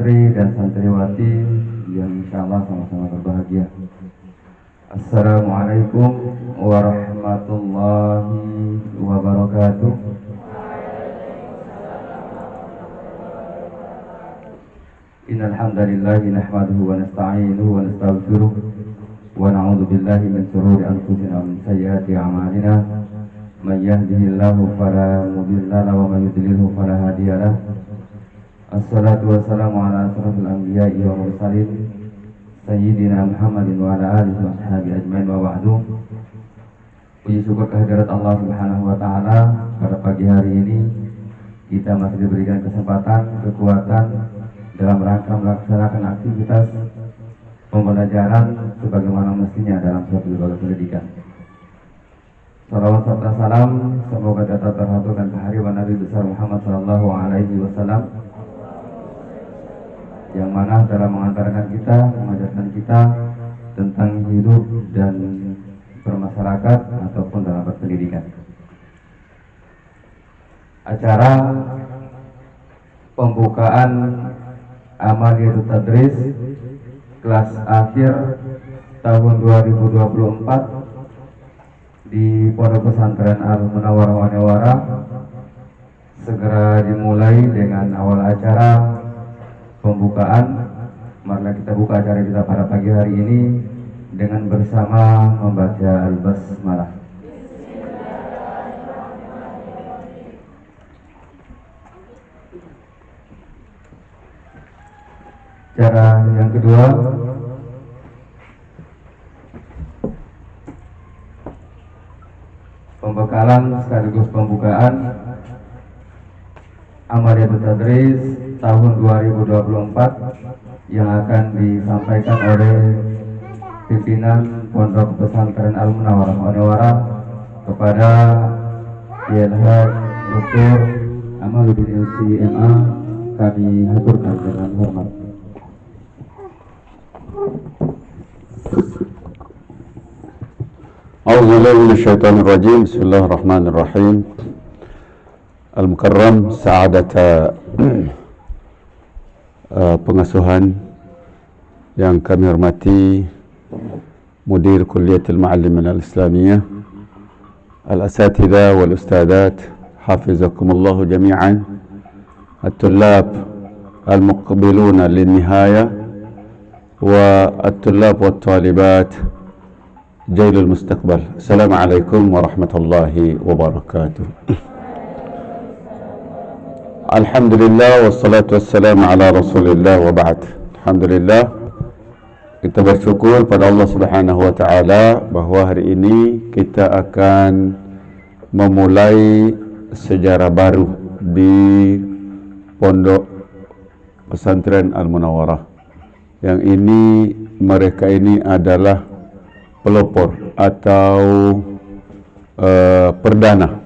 santri dan santriwati yang insyaallah sama-sama berbahagia. Assalamualaikum warahmatullahi wabarakatuh. Innal hamdalillah nahmaduhu wa nasta'inuhu wa nastaghfiruh wa na'udzu billahi min shururi anfusina wa min sayyiati a'malina. May yahdihillahu fala mudilla lahu wa may yudlilhu fala hadiya lahu. Assalatu wassalamu ala asrofil anbiya'i wa mursalin Sayyidina Muhammadin wa ala alihi wa sahbihi ajmain wa ba'du. Puji syukur kehadirat Allah Subhanahu wa ta'ala, pada pagi hari ini kita masih diberikan kesempatan, kekuatan dalam rangka melaksanakan aktivitas pembelajaran sebagaimana mestinya dalam suatu lembaga pendidikan. Salawat serta salam semoga tetap terhaturkan kehadiran Nabi besar Muhammad sallallahu alaihi wasallam, yang mana dalam mengantarkan kita, mengajarkan kita tentang hidup dan bermasyarakat ataupun dalam berpendidikan. Acara pembukaan Amaliyatul Tadris kelas akhir tahun 2024 di Pondok Pesantren Al-Munawwarah Wanewara segera dimulai dengan awal acara pembukaan. Marilah kita buka acara kita pada pagi hari ini dengan bersama membaca Al-Basmalah. Cara yang kedua, pembekalan sekaligus pembukaan Amaliyatul Tadris tahun 2024 yang akan disampaikan oleh pimpinan Pondok Pesantren Al-Munawwarah Wanewara kepada YLH Dr. Amaluddin LC.MA. Kami haturkan dengan hormat. A'udzubillahi minasyaitonirrajim. Bismillahirrahmanirrahim. Al-Mukarram Sa'adata pengasuhan yang kami hormati, Mudir Kulliyatul Ma'allimin Al-Islamiyah, Al-Asatidah wal Ustadat, Hafizakumullahu jami'an, At-Tullab Al-Muqbiluna lin-Nihaya wa At-Tullab wa At-Talibat Jailul Mustaqbal. Assalamualaikum warahmatullahi wabarakatuh. Alhamdulillah wassalatu wassalamu ala Rasulillah wa ba'd. Alhamdulillah, kita bersyukur pada Allah Subhanahu wa taala bahwa hari ini kita akan memulai sejarah baru di Pondok Pesantren Al-Munawwarah. Yang ini, mereka ini adalah pelopor atau perdana.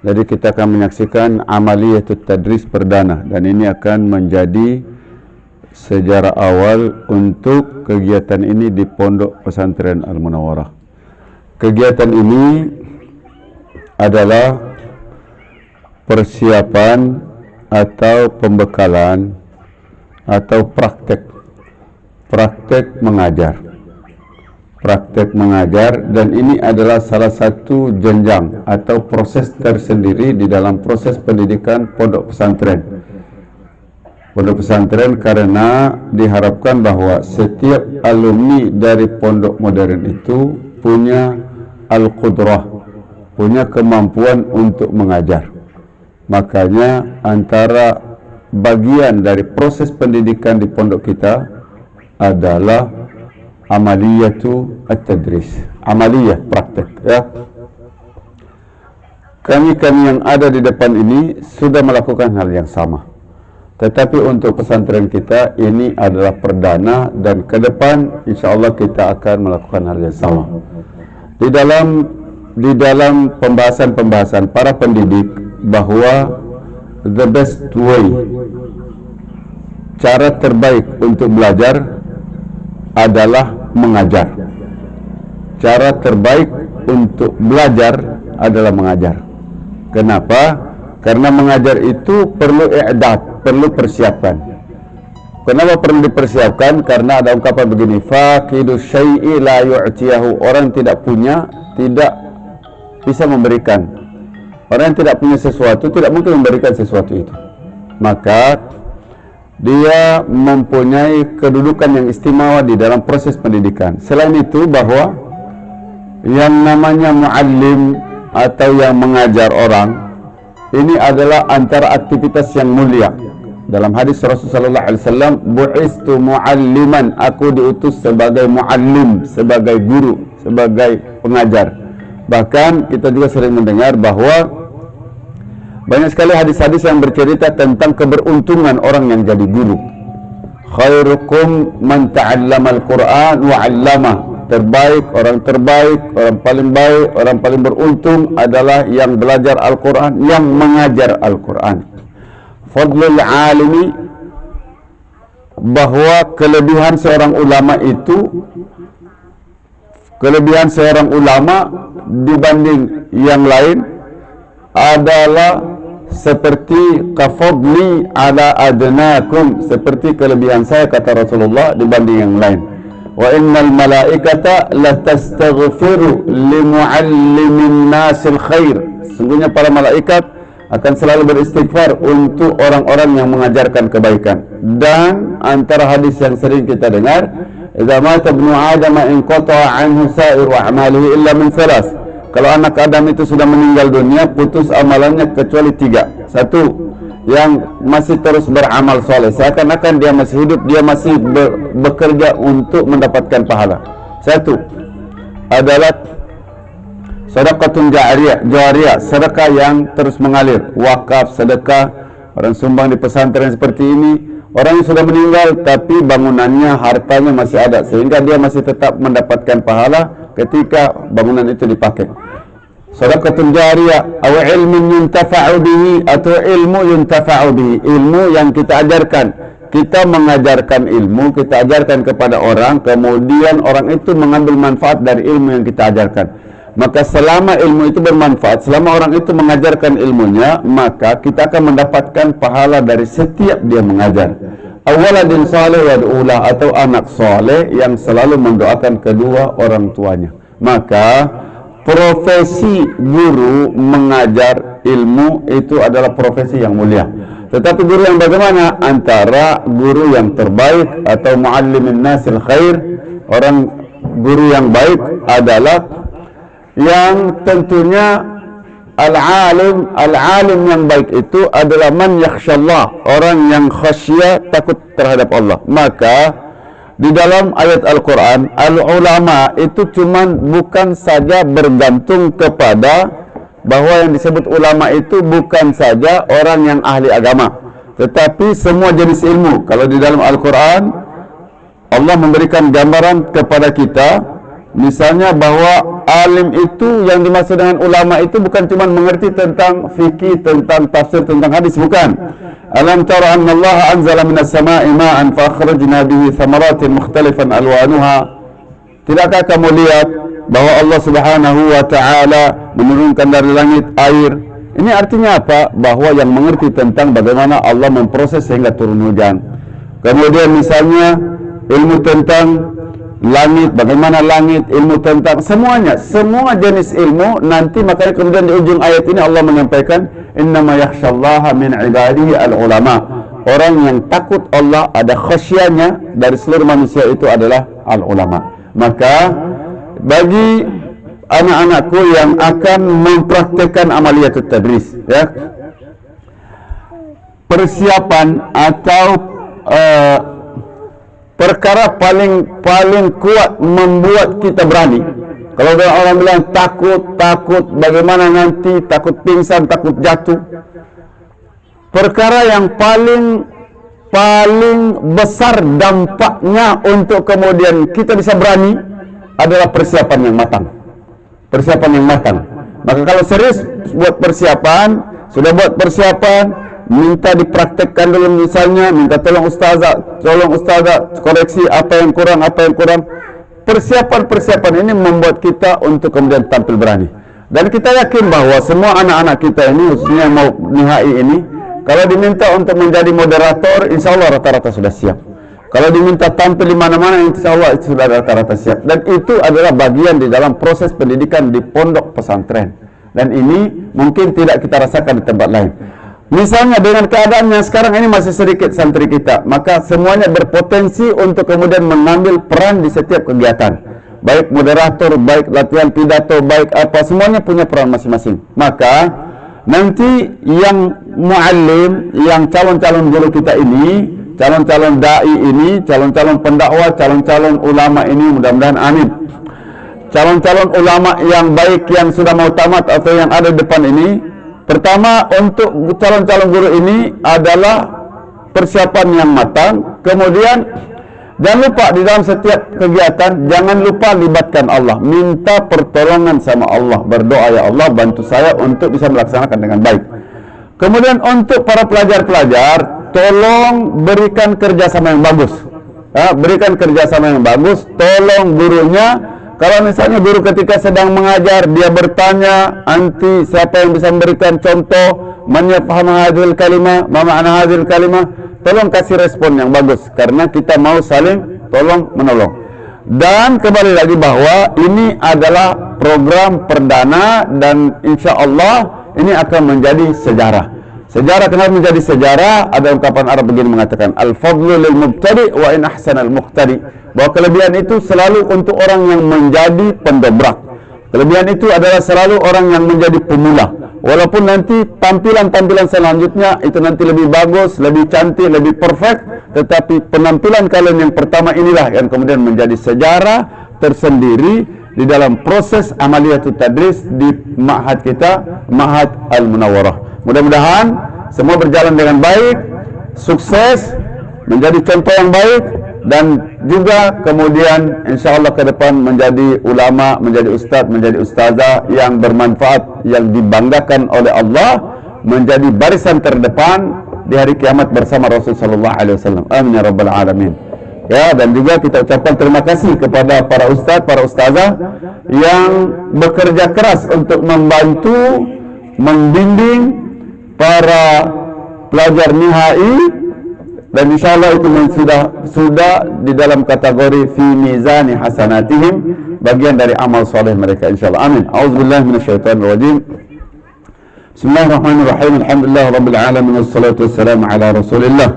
Jadi kita akan menyaksikan Amaliyatul Tadris perdana, dan ini akan menjadi sejarah awal untuk kegiatan ini di Pondok Pesantren Al-Munawwarah. Kegiatan ini adalah persiapan atau pembekalan atau praktek mengajar, dan ini adalah salah satu jenjang atau proses tersendiri di dalam proses pendidikan pondok pesantren. Pondok pesantren karena diharapkan bahwa setiap alumni dari pondok modern itu punya al-qudrah, punya kemampuan untuk mengajar. Makanya antara bagian dari proses pendidikan di pondok kita adalah Amaliyatu At-Tadris, amaliyah, praktek, ya. Kami yang ada di depan ini sudah melakukan hal yang sama, tetapi untuk pesantren kita ini adalah perdana, dan ke depan insyaallah kita akan melakukan hal yang sama. Di dalam pembahasan para pendidik bahwa the best way, cara terbaik untuk belajar adalah mengajar. Cara terbaik untuk belajar adalah mengajar. Kenapa? Karena mengajar itu perlu i'dad, perlu persiapan. Kenapa perlu dipersiapkan? Karena ada ungkapan begini, faqidu syai'i la yu'tiyahu. Orang tidak punya tidak bisa memberikan. Orang yang tidak punya sesuatu tidak mungkin memberikan sesuatu itu. Maka dia mempunyai kedudukan yang istimewa di dalam proses pendidikan. Selain itu, bahwa yang namanya muallim atau yang mengajar orang ini adalah antara aktivitas yang mulia. Dalam hadis Rasulullah SAW, bu'istu mu'alliman, aku diutus sebagai mu'allim, sebagai guru, sebagai pengajar. Bahkan kita juga sering mendengar bahwa banyak sekali hadis-hadis yang bercerita tentang keberuntungan orang yang jadi guru. Khairukum man ta'allama al-Quran wa 'allamah. Terbaik, orang paling baik, orang paling beruntung adalah yang belajar Al-Quran, yang mengajar Al-Quran. Fadlul alimi, bahwa kelebihan seorang ulama dibanding yang lain adalah seperti kafadli ala adnakum, seperti kelebihan saya, kata Rasulullah, dibanding yang lain. Wa innal malaikata latastaghfiru limuallimin nasil khair. Sungguhnya para malaikat akan selalu beristighfar untuk orang-orang yang mengajarkan kebaikan. Dan antara hadis yang sering kita dengar, idza mata ibnu adam inqata'a anhu sa'iru a'malihi illa min thalath. Kalau anak Adam itu sudah meninggal dunia, putus amalannya kecuali 3. 1, yang masih terus beramal soleh, seakan-akan dia masih hidup, dia masih bekerja untuk mendapatkan pahala. 1 adalah sedekatun jariyah, sedekah yang terus mengalir, wakaf, sedekah, orang sumbang di pesantren seperti ini. Orang yang sudah meninggal tapi bangunannya, hartanya masih ada, sehingga dia masih tetap mendapatkan pahala ketika bangunan itu dipakai. Sedekatun jariyah, aw ilmun yuntafa'u bihi, atau ilmu yuntafa'u bihi, ilmu yang kita ajarkan. Kita mengajarkan ilmu, kita ajarkan kepada orang, kemudian orang itu mengambil manfaat dari ilmu yang kita ajarkan. Maka selama ilmu itu bermanfaat, selama orang itu mengajarkan ilmunya, maka kita akan mendapatkan pahala dari setiap dia mengajar. Awaladin saleh wad'ulah, atau anak saleh yang selalu mendoakan kedua orang tuanya. Maka profesi guru mengajar ilmu itu adalah profesi yang mulia. Tetapi guru yang bagaimana? Antara guru yang terbaik atau muallimin nasil khair, orang guru yang baik adalah yang tentunya al-alim yang baik itu adalah man yakhsyallah, orang yang khasyah, takut terhadap Allah. Maka di dalam ayat Al-Quran, al-ulama itu bukan saja bergantung kepada bahwa yang disebut ulama itu bukan saja orang yang ahli agama, tetapi semua jenis ilmu. Kalau di dalam Al-Quran Allah memberikan gambaran kepada kita, misalnya bahwa alim itu yang dimaksud dengan ulama itu bukan cuma mengerti tentang fikih, tentang tafsir, tentang hadis, bukan. Alam tara anna Allah anzala minas sama'i ma'an fa akhrajna bihi thamaratin mukhtalifan alwanuha. Tidakkah kamu lihat bahwa Allah Subhanahu wa taala menurunkan dari langit air? Ini artinya apa? Bahwa yang mengerti tentang bagaimana Allah memproses sehingga turun hujan. Kemudian misalnya ilmu tentang langit, bagaimana langit, ilmu tentang semuanya, semua jenis ilmu. Nanti makanya kemudian di ujung ayat ini Allah menyampaikan innama yakhsyallaha min ibadihi al-ulama. Orang yang takut Allah, ada khasyahnya dari seluruh manusia itu adalah al-ulama. Maka bagi anak-anakku yang akan mempraktekkan amaliyatut tadris, ya, persiapan atau perkara paling kuat membuat kita berani. Kalau orang bilang takut, bagaimana nanti, takut pingsan, takut jatuh. Perkara yang paling besar dampaknya untuk kemudian kita bisa berani adalah persiapan yang matang. Persiapan yang matang. Maka kalau serius buat persiapan, sudah buat persiapan, minta dipraktekkan dulu, misalnya minta tolong ustazah koreksi apa yang kurang. Persiapan ini membuat kita untuk kemudian tampil berani. Dan kita yakin bahwa semua anak-anak kita ini, khususnya yang mau nihai ini, kalau diminta untuk menjadi moderator, insya Allah rata-rata sudah siap. Kalau diminta tampil di mana-mana, insya Allah itu sudah rata-rata siap. Dan itu adalah bagian di dalam proses pendidikan di pondok pesantren. Dan ini mungkin tidak kita rasakan di tempat lain. Misalnya dengan keadaannya sekarang ini masih sedikit santri kita, maka semuanya berpotensi untuk kemudian mengambil peran di setiap kegiatan. Baik moderator, baik latihan pidato, baik apa, semuanya punya peran masing-masing. Maka nanti yang muallim, yang calon-calon guru kita ini, calon-calon da'i ini, calon-calon pendakwah, calon-calon ulama ini, mudah-mudahan amin. Calon-calon ulama yang baik yang sudah mau tamat atau yang ada di depan ini, pertama untuk calon-calon guru ini adalah persiapan yang matang. Kemudian jangan lupa di dalam setiap kegiatan, jangan lupa libatkan Allah, minta pertolongan sama Allah, berdoa, ya Allah bantu saya untuk bisa melaksanakan dengan baik. Kemudian untuk para pelajar-pelajar, tolong berikan kerjasama yang bagus. Berikan kerjasama yang bagus. Tolong gurunya, kalau misalnya guru ketika sedang mengajar, dia bertanya, anti siapa yang bisa memberikan contoh, man yafham hadhil kalimah, ma ma'na hadhil kalimah, tolong kasih respon yang bagus, karena kita mau saling tolong menolong. Dan kembali lagi bahwa ini adalah program perdana dan insya Allah ini akan menjadi sejarah. Sejarah, kenapa menjadi sejarah? Ada ungkapan Arab begini mengatakan, al-fadlu lil mubtadi wa in ahsan al-muqtadi, bahwa kelebihan itu selalu untuk orang yang menjadi pendobrak. Kelebihan itu adalah selalu orang yang menjadi pemula. Walaupun nanti tampilan-tampilan selanjutnya itu nanti lebih bagus, lebih cantik, lebih perfect, tetapi penampilan kalian yang pertama inilah yang kemudian menjadi sejarah tersendiri di dalam proses amaliyatut tadris di ma'had kita, Ma'had Al-Munawwarah. Mudah-mudahan semua berjalan dengan baik, sukses, menjadi contoh yang baik, dan juga kemudian insya Allah ke depan menjadi ulama, menjadi ustadz, menjadi ustazah yang bermanfaat, yang dibanggakan oleh Allah, menjadi barisan terdepan di hari kiamat bersama Rasulullah SAW. Amin ya rabbal alamin. Ya, dan juga kita ucapkan terima kasih kepada para ustadz, para ustazah yang bekerja keras untuk membantu, membimbing para pelajar nihai, dan insyaallah itu sudah di dalam kategori fi mizani hasanatihim, bagian dari amal soleh mereka insyaallah. Amin. Auzubillahi minasyaitonir rajim. Bismillahirrahmanirrahim. Alhamdulillah rabbil alamin, wassalatu wassalamu ala Rasulillah.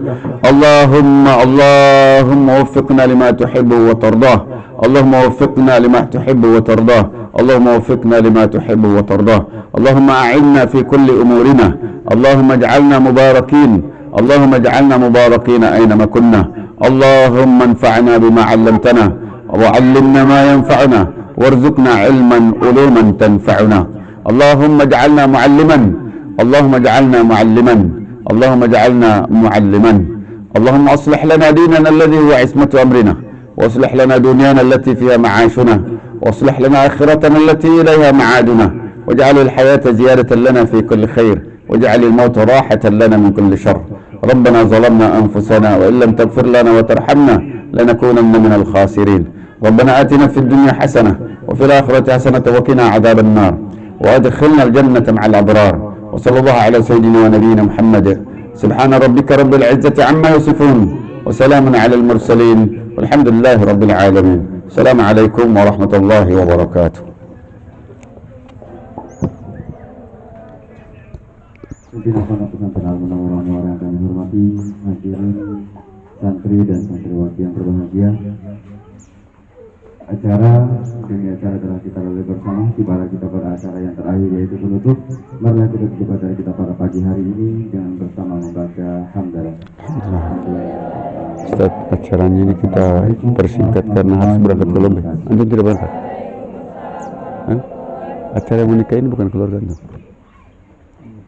Allahumma waffiqna lima tuhibbu wa tardah. Allahumma waffiqna lima tuhibbu wa tardah. Allahumma waffiqna lima tuhibbu wa tardah. Allahumma a'inna fi kulli umurina. Allahumma ij'alna mubarakin. Allahumma ij'alna mubarakin aynama kunna. Allahumma anfa'na bima 'allamtana wa 'allimna ma yanfa'una warzuqna 'ilman uluman tanfa'una. Allahumma ij'alna mu'alliman. Allahumma ij'alna mu'alliman. Allahumma ij'alna mu'alliman. Allahumma aslih lana dinana alladhi huwa 'ismatu amrina, wa aslih lana dunyana allati fiha ma'ashuna, wa aslih lana akhiratana allati ilayha ma'aduna, waj'al al-hayata ziyadatan lana fi kulli khair, waj'al al-mauta rahatan lana min kulli shar. Rabbana zalamna anfusana wa illam taghfir lana wa tarhamna lanakunanna minal khasirin. Rabbana atina fid dunya hasanah wa fil akhirati hasanah wa qina 'adzaban nar. وأدخلنا الجنة مع الأبرار. وصلى الله على سيدنا ونبينا محمد. سبحان ربك رب العزة عما يصفون وسلام على المرسلين والحمد لله رب العالمين. السلام عليكم ورحمة الله وبركاته. Pimpinan Pondok Pesantren Al-Munawwarah yang kami hormati, hadirin santri dan santriwati yang berbahagia, acara demi acara telah kita lalui bersama. Tibalah kita pada acara yang terakhir, yaitu penutup. Marilah kita tutup acara kita pada pagi hari ini dengan bersama membaca hamdalah. Ustaz, acaranya ini kita persingkat karena harus berangkat ke Lombok. Antum tidak berangkat? Acara menikah ini bukan keluarga Antum?